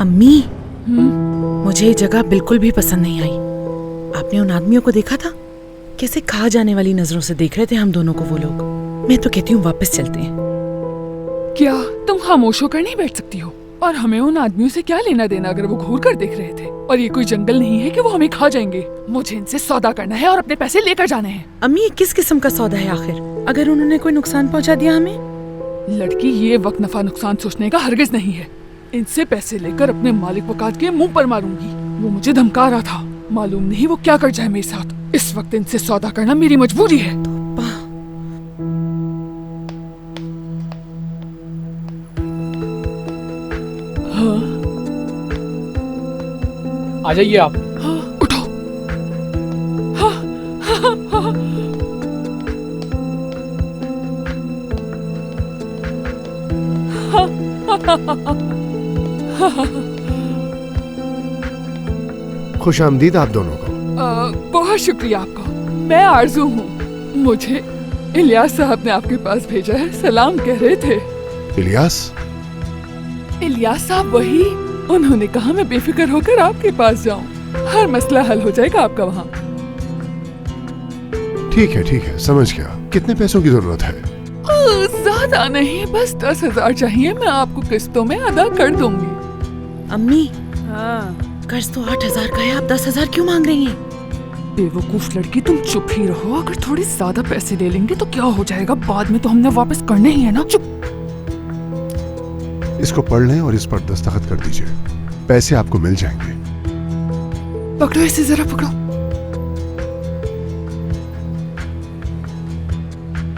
अम्मी, मुझे ये जगह बिल्कुल भी पसंद नहीं आई। आपने उन आदमियों को देखा था? कैसे खा जाने वाली नजरों से देख रहे थे हम दोनों को वो लोग। मैं तो कहती हूँ वापस चलते हैं। क्या तुम खामोश होकर नहीं बैठ सकती हो? और हमें उन आदमियों से क्या लेना देना अगर वो घूर कर देख रहे थे? और ये कोई जंगल नहीं है कि वो हमें खा जाएंगे। मुझे इनसे सौदा करना है और अपने पैसे लेकर जाने हैं। अम्मी, ये किस किस्म का सौदा है आखिर? अगर उन्होंने कोई नुकसान पहुंचा दिया हमें? लड़की, ये वक्त नफा नुकसान सोचने का हरगिज नहीं है। इनसे पैसे लेकर अपने मालिक वकात के मुंह पर मारूंगी। वो मुझे धमका रहा था, मालूम नहीं वो क्या कर जाए मेरे साथ। इस वक्त इनसे सौदा करना मेरी मजबूरी है। हाँ? आ जाइए आप। हाँ, उठो। हाँ, हाँ, हाँ, खुश आमदीद आप दोनों को। बहुत शुक्रिया आपका। मैं आरजू हूँ। मुझे इलियास साहब ने आपके पास भेजा है, सलाम कह रहे थे। इलियास साहब वही। उन्होंने कहा मैं बेफिक्र होकर आपके पास जाऊँ। हर मसला हल हो जाएगा आपका वहाँ। ठीक है, समझ गया। कितने पैसों की जरूरत है? ज्यादा नहीं, बस 10,000 चाहिए। मैं आपको किस्तों में अदा कर दूंगी। अम्मी, हाँ। कर्ज तो 8,000 का है, आप 10,000 क्यों मांग रही हैं? बेवकूफ लड़की, तुम चुप ही रहो। अगर थोड़ी ज्यादा पैसे ले लेंगे तो क्या हो जाएगा? बाद में तो हमने वापस करने ही है ना। चुप। इसको पढ़ लें और इस पर दस्तखत कर दीजिए। पैसे आपको मिल जाएंगे। पकड़ो इसे, जरा पकड़ो।